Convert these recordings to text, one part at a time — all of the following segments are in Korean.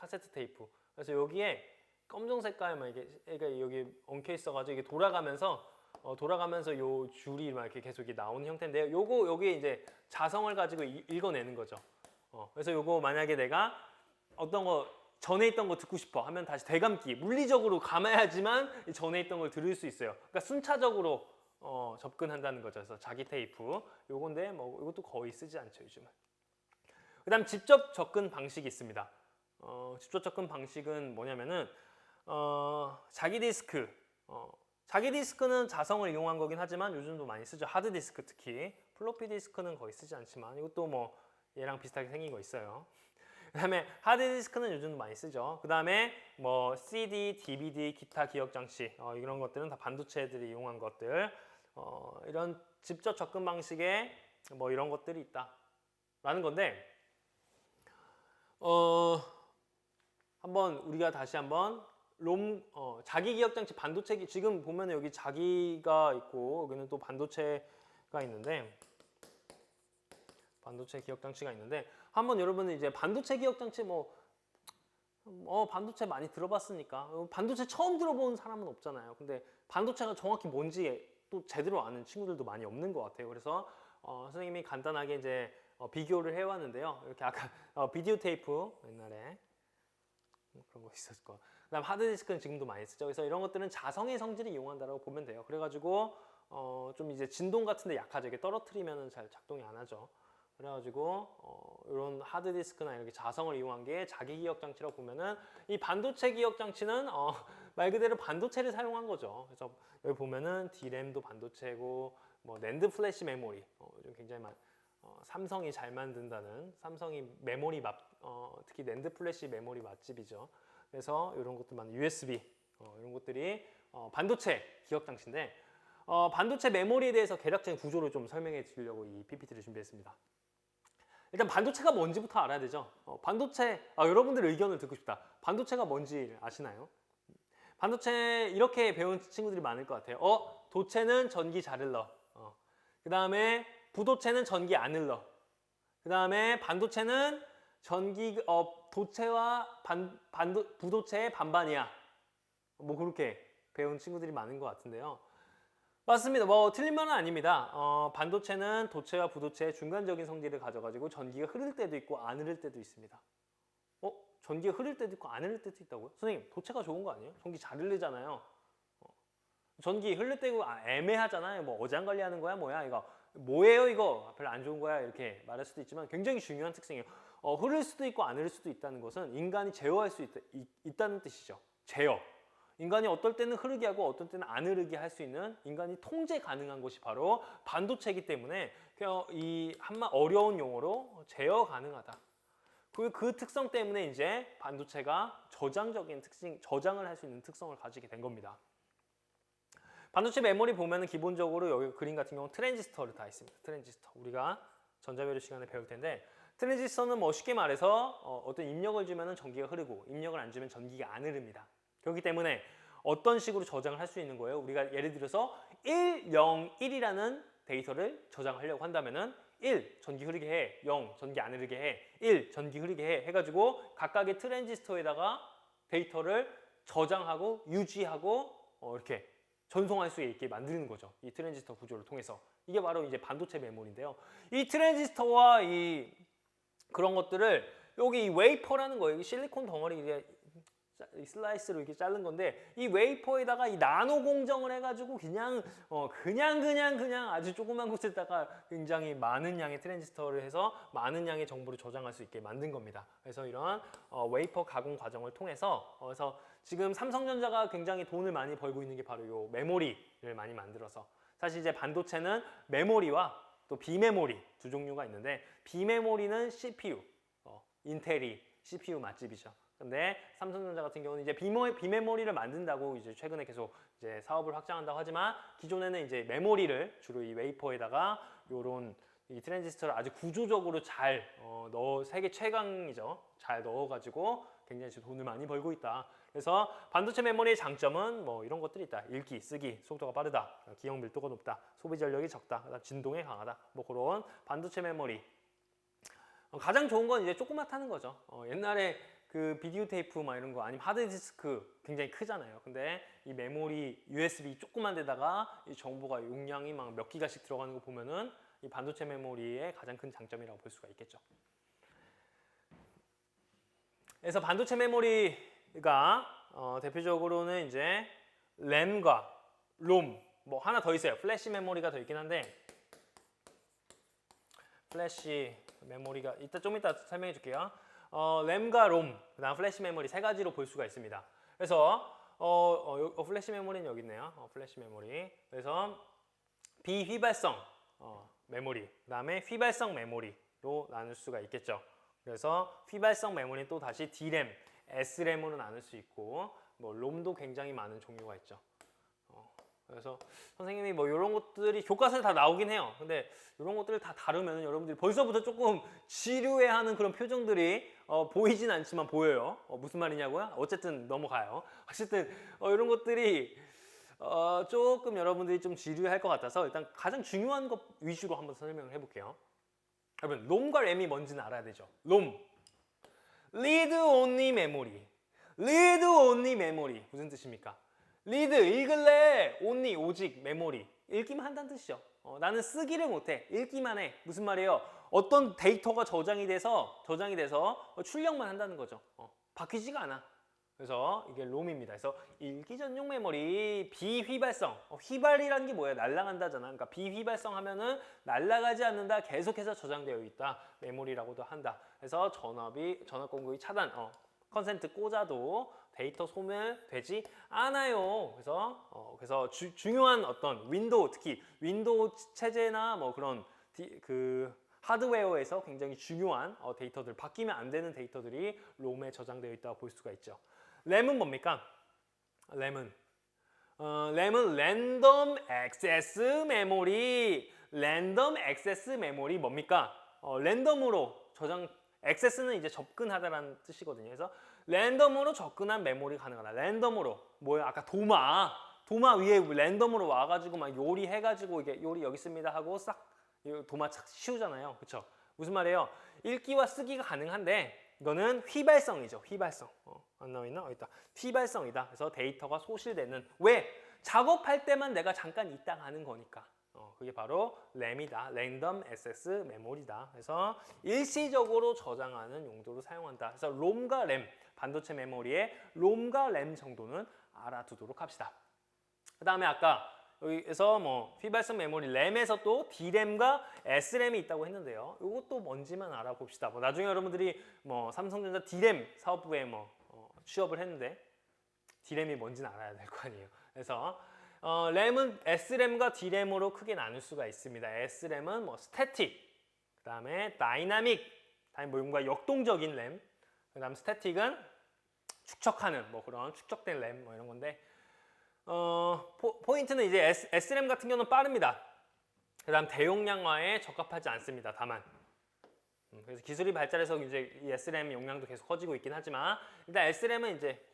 카세트 테이프. 그래서 여기에 검정 색깔 막 이게 여기 엉켜 있어가지고 이게 돌아가면서 요 줄이 막 이렇게 계속 나오는 형태인데요. 요거 여기에 이제 자성을 가지고 읽어내는 거죠. 그래서 요거 만약에 내가 어떤 거 전에 있던 거 듣고 싶어 하면 다시 되감기, 물리적으로 감아야지만 전에 있던 걸 들을 수 있어요. 그러니까 순차적으로 접근한다는 거죠. 그래서 자기 테이프 요건데 뭐 이것도 거의 쓰지 않죠 요즘은. 그다음 직접 접근 방식이 있습니다. 직접 접근 방식은 뭐냐면은 자기 디스크. 자기 디스크는 자성을 이용한 거긴 하지만 요즘도 많이 쓰죠. 하드 디스크 특히. 플로피 디스크는 거의 쓰지 않지만 이것도 뭐 얘랑 비슷하게 생긴 거 있어요. 그다음에 하드 디스크는 요즘도 많이 쓰죠. 그다음에 뭐 CD, DVD, 기타 기억 장치 이런 것들은 다 반도체들이 이용한 것들. 이런 직접 접근 방식에 뭐 이런 것들이 있다라는 건데 한번 우리가 다시 한번 자기 기억 장치 반도체 지금 보면 여기 자기가 있고 여기는 또 반도체가 있는데 반도체 기억 장치가 있는데 한번 여러분은 이제 반도체 기억 장치 반도체 많이 들어봤으니까 반도체 처음 들어본 사람은 없잖아요. 근데 반도체가 정확히 뭔지 또 제대로 아는 친구들도 많이 없는 것 같아요. 그래서 선생님이 간단하게 이제 비교를 해왔는데요. 이렇게 아까 비디오 테이프 옛날에 그런 거 있었을 거야. 그다음 하드디스크는 지금도 많이 쓰죠. 그래서 이런 것들은 자성의 성질을 이용한다고 보면 돼요. 그래가지고 좀 이제 진동 같은데 약하죠. 이게 떨어뜨리면은 잘 작동이 안 하죠. 그래가지고 이런 하드디스크나 이렇게 자성을 이용한 게 자기 기억 장치라고 보면은 이 반도체 기억 장치는 말 그대로 반도체를 사용한 거죠. 그래서 여기 보면은 D램도 반도체고 뭐 낸드 플래시 메모리 요즘 굉장히 삼성이 잘 만든다는 삼성이 메모리 특히 낸드 플래시 메모리 맛집이죠. 그래서 이런 것들만 USB 이런 것들이 반도체 기억 장치인데 반도체 메모리에 대해서 개략적인 구조를 좀 설명해 드리려고 이 PPT를 준비했습니다. 일단 반도체가 뭔지부터 알아야 되죠. 반도체 여러분들의 의견을 듣고 싶다. 반도체가 뭔지 아시나요? 반도체 이렇게 배운 친구들이 많을 것 같아요. 도체는 전기 잘 흘러. 그 다음에 부도체는 전기 안 흘러. 그 다음에 반도체는 도체와 부도체의 반반이야. 뭐 그렇게 배운 친구들이 많은 것 같은데요. 맞습니다. 뭐 틀린 말은 아닙니다. 반도체는 도체와 부도체의 중간적인 성질을 가져가지고 전기가 흐를 때도 있고 안 흐를 때도 있습니다. 전기가 흐를 때도 있고 안 흐를 때도 있다고요? 선생님, 도체가 좋은 거 아니에요? 전기 잘 흐르잖아요. 전기 흐를 때고 애매하잖아요. 뭐 어장관리하는 거야 뭐야 이거 뭐예요 이거 별로 안 좋은 거야 이렇게 말할 수도 있지만 굉장히 중요한 특징이에요. 흐를 수도 있고 안 흐를 수도 있다는 것은 인간이 제어할 수 있다는 뜻이죠. 제어. 인간이 어떨 때는 흐르게 하고 어떨 때는 안 흐르게 할 수 있는 인간이 통제 가능한 것이 바로 반도체이기 때문에 이 어려운 용어로 제어 가능하다. 그 특성 때문에 이제 반도체가 저장을 할 수 있는 특성을 가지게 된 겁니다. 반도체 메모리 보면은 기본적으로 여기 그림 같은 경우는 트랜지스터를 다 있습니다. 트랜지스터. 우리가 전자배열 시간에 배울 텐데 트랜지스터는 뭐 쉽게 말해서 어떤 입력을 주면은 전기가 흐르고 입력을 안 주면 전기가 안 흐릅니다. 그렇기 때문에 어떤 식으로 저장을 할 수 있는 거예요? 우리가 예를 들어서 1, 0, 1이라는 데이터를 저장하려고 한다면은 1, 전기 흐르게 해. 0, 전기 안 흐르게 해. 1, 전기 흐르게 해. 해가지고 각각의 트랜지스터에다가 데이터를 저장하고 유지하고 이렇게 전송할 수 있게 만드는 거죠. 이 트랜지스터 구조를 통해서. 이게 바로 이제 반도체 메모리인데요. 이 트랜지스터와 그런 것들을 여기 이 웨이퍼라는 거예요. 이 실리콘 덩어리 슬라이스로 이렇게 자른 건데 이 웨이퍼에다가 이 나노 공정을 해가지고 그냥 아주 조그만 곳에다가 굉장히 많은 양의 트랜지스터를 해서 많은 양의 정보를 저장할 수 있게 만든 겁니다. 그래서 이런 웨이퍼 가공 과정을 통해서 그래서 지금 삼성전자가 굉장히 돈을 많이 벌고 있는 게 바로 이 메모리를 많이 만들어서 사실 이제 반도체는 메모리와 또 비메모리 두 종류가 있는데 비메모리는 CPU, 인텔이 CPU 맛집이죠. 근데 삼성전자 같은 경우는 이제 비메모리를 만든다고 이제 최근에 계속 이제 사업을 확장한다고 하지만 기존에는 이제 메모리를 주로 이 웨이퍼에다가 요런 이 트랜지스터를 아주 구조적으로 잘 세계 최강이죠. 잘 넣어가지고 굉장히 지금 돈을 많이 벌고 있다. 그래서 반도체 메모리의 장점은 뭐 이런 것들이 있다. 읽기, 쓰기, 속도가 빠르다. 기억 밀도가 높다. 소비 전력이 적다. 그다음 진동에 강하다. 뭐 그런 반도체 메모리. 가장 좋은 건 이제 조그맣다는 거죠. 옛날에 그 비디오 테이프 막 이런 거 아니면 하드디스크 굉장히 크잖아요. 근데 이 메모리 USB 조그만 데다가 이 정보가 용량이 막 몇 기가씩 들어가는 거 보면은 이 반도체 메모리의 가장 큰 장점이라고 볼 수가 있겠죠. 그래서 반도체 메모리가 대표적으로는 이제 램과 롬, 뭐 하나 더 있어요. 플래시 메모리가 더 있긴 한데 플래시 메모리가 좀 이따 설명해 줄게요. 램과 롬, 그다음 플래시 메모리 세 가지로 볼 수가 있습니다. 그래서 플래시 메모리는 여기 있네요. 플래시 메모리. 그래서 비휘발성 메모리, 그다음에 휘발성 메모리로 나눌 수가 있겠죠. 그래서 휘발성 메모리는 또 다시 D램, S램으로 나눌 수 있고 뭐 롬도 굉장히 많은 종류가 있죠. 그래서 선생님이 뭐 이런 것들이 교과서에 다 나오긴 해요. 근데 이런 것들을 다 다루면 여러분들이 벌써부터 조금 지루해하는 그런 표정들이 보이진 않지만 보여요. 무슨 말이냐고요? 어쨌든 넘어가요. 어쨌든 이런 것들이 조금 여러분들이 좀 지루할 것 같아서 일단 가장 중요한 것 위주로 한번 설명을 해볼게요. 여러분 롬과 램이 뭔지는 알아야 되죠. 롬, Read Only Memory. Read Only Memory 무슨 뜻입니까? 리드 읽을래, only 오직 메모리 읽기만 한다는 뜻이죠. 나는 쓰기를 못해, 읽기만 해. 무슨 말이에요? 어떤 데이터가 저장이 돼서 출력만 한다는 거죠. 바뀌지가 않아. 그래서 이게 롬입니다. 그래서 읽기 전용 메모리 비휘발성. 휘발이라는 게 뭐예요? 날아간다잖아. 그러니까 비휘발성 하면은 날아가지 않는다, 계속해서 저장되어 있다. 메모리라고도 한다. 그래서 전압 공급이 차단. 컨센트 꽂아도 데이터 소멸되지 않아요. 그래서 중요한 어떤 윈도우, 특히 윈도우 체제나 뭐 그런 그 하드웨어에서 굉장히 중요한 데이터들, 바뀌면 안 되는 데이터들이 롬에 저장되어 있다고 볼 수가 있죠. 램은 뭡니까? 램은 랜덤 액세스 메모리. 랜덤 액세스 메모리 뭡니까? 랜덤으로 저장, 액세스는 이제 접근하다라는 뜻이거든요. 그래서 랜덤으로 접근한 메모리 가능하다. 랜덤으로 뭐야? 아까 도마 위에 랜덤으로 와가지고 막 요리해가지고 이게 요리 여기 있습니다 하고 싹 도마 착 씌우잖아요. 그렇죠? 무슨 말이에요? 읽기와 쓰기가 가능한데 이거는 휘발성이죠. 휘발성. 안 나와 있나? 있다. 휘발성이다. 그래서 데이터가 소실되는. 왜? 작업할 때만 내가 잠깐 있다 가는 거니까. 그게 바로 램이다. 랜덤 액세스 메모리다. 그래서 일시적으로 저장하는 용도로 사용한다. 그래서 롬과 램, 반도체 메모리의 롬과 램 정도는 알아두도록 합시다. 그 다음에 아까 여기에서 뭐 휘발성 메모리 램에서 또 D램과 S램이 있다고 했는데요. 이것도 뭔지만 알아봅시다. 뭐 나중에 여러분들이 뭐 삼성전자 D램 사업부에 뭐 취업을 했는데 D램이 뭔지는 알아야 될 거 아니에요. 그래서 램은 S램과 D램으로 크게 나눌 수가 있습니다. S램은 뭐 스태틱, 그 다음에 다이나믹, 뭔가 역동적인 램, 그 다음 스태틱은 축적하는 뭐 그런 축적된 램 뭐 이런 건데 포인트는 이제 S램 같은 경우는 빠릅니다. 그 다음 대용량화에 적합하지 않습니다. 다만 그래서 기술이 발달해서 이제 이 S램 용량도 계속 커지고 있긴 하지만 일단 S램은 이제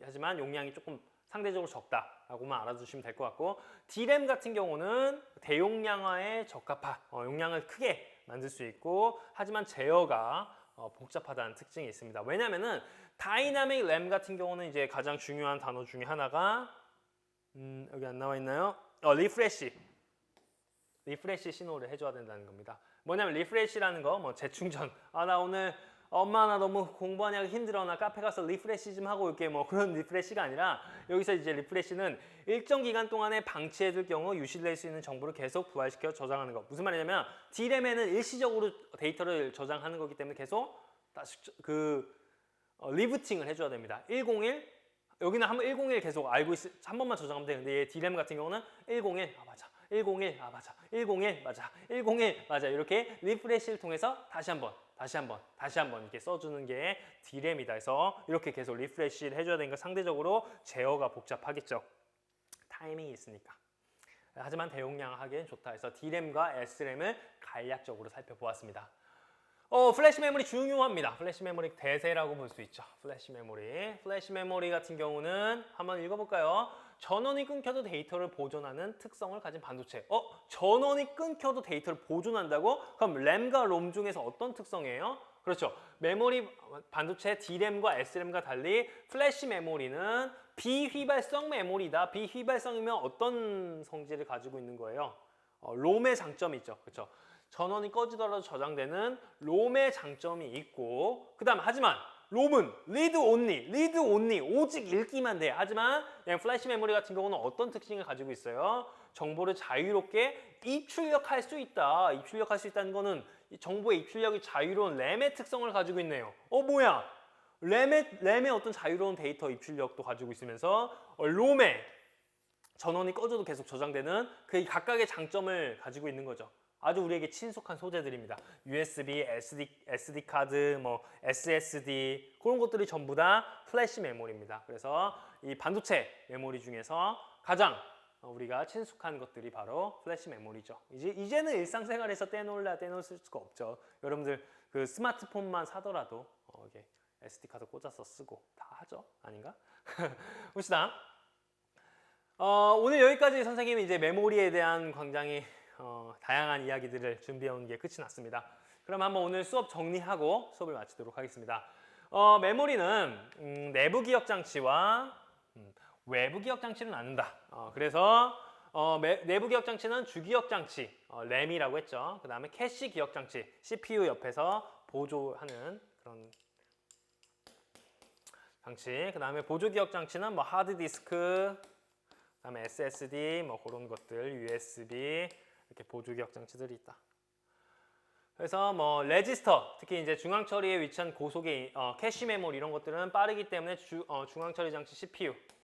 하지만 용량이 조금 상대적으로 적다라고만 알아두시면 될 것 같고 D램 같은 경우는 대용량화에 적합한 용량을 크게 만들 수 있고 하지만 제어가 복잡하다는 특징이 있습니다. 왜냐면은 다이나믹 램 같은 경우는 이제 가장 중요한 단어 중에 하나가 여기 안 나와 있나요? 리프레시 신호를 해줘야 된다는 겁니다. 뭐냐면 리프레시라는 거, 뭐 재충전. 나 오늘 엄마 나 너무 공부하느라 힘들어. 나 카페 가서 리프레시 좀 하고 올게. 뭐 그런 리프레시가 아니라 여기서 이제 리프레시는 일정 기간 동안에 방치해둘 경우 유실될 수 있는 정보를 계속 부활시켜 저장하는 거. 무슨 말이냐면 D램에는 일시적으로 데이터를 저장하는 거기 때문에 계속 다시 리부팅을 해줘야 됩니다. 101 여기는 한번 101 계속 한 번만 저장하면 되는데 얘 D램 같은 경우는 101 맞아. 101 맞아. 101 맞아. 101 맞아. 이렇게 리프레시를 통해서 다시 한번 이렇게 써주는 게 D램이다. 그래서 이렇게 계속 리프레시를 해줘야 되니까 상대적으로 제어가 복잡하겠죠. 타이밍이 있으니까. 하지만 대용량하기엔 좋다. 그래서 D램과 S램을 간략적으로 살펴보았습니다. 플래시 메모리 중요합니다. 플래시 메모리 대세라고 볼 수 있죠. 플래시 메모리 같은 경우는 한번 읽어볼까요? 전원이 끊겨도 데이터를 보존하는 특성을 가진 반도체. 전원이 끊겨도 데이터를 보존한다고? 그럼 램과 롬 중에서 어떤 특성이에요? 그렇죠. 메모리 반도체 D램과 S램과 달리 플래시 메모리는 비휘발성 메모리다. 비휘발성이면 어떤 성질을 가지고 있는 거예요? 롬의 장점이 있죠. 그렇죠. 전원이 꺼지더라도 저장되는 롬의 장점이 있고, 그다음 하지만 롬은 리드 온리 오직 읽기만 돼. 하지만 플래시 메모리 같은 경우는 어떤 특징을 가지고 있어요? 정보를 자유롭게 입출력할 수 있다. 입출력할 수 있다는 거는 이 정보의 입출력이 자유로운 램의 특성을 가지고 있네요. 뭐야? 램의 어떤 자유로운 데이터 입출력도 가지고 있으면서 롬의 전원이 꺼져도 계속 저장되는 그 각각의 장점을 가지고 있는 거죠. 아주 우리에게 친숙한 소재들입니다. USB, SD 카드, SSD 그런 것들이 전부 다 플래시 메모리입니다. 그래서 이 반도체 메모리 중에서 가장 우리가 친숙한 것들이 바로 플래시 메모리죠. 이제는 일상생활에서 떼놓을 수가 없죠. 여러분들 그 스마트폰만 사더라도 이게 SD 카드 꽂아서 쓰고 다 하죠. 아닌가? 봅시다. 오늘 여기까지 선생님이 이제 메모리에 대한 굉장히 다양한 이야기들을 준비해 온 게 끝이 났습니다. 그럼 한번 오늘 수업 정리하고 수업을 마치도록 하겠습니다. 메모리는 내부 기억 장치와 외부 기억 장치를 나눈다. 그래서 내부 기억 장치는 주기억 장치, 램이라고 했죠. 그 다음에 캐시 기억 장치, CPU 옆에서 보조하는 그런 장치. 그 다음에 보조 기억 장치는 하드 디스크, 그 다음에 SSD, 그런 것들, USB 이렇게 보조 기억 장치들이 있다. 그래서 레지스터, 특히 이제 중앙 처리에 위치한 고속의 캐시 메모리 이런 것들은 빠르기 때문에 중앙 처리 장치 CPU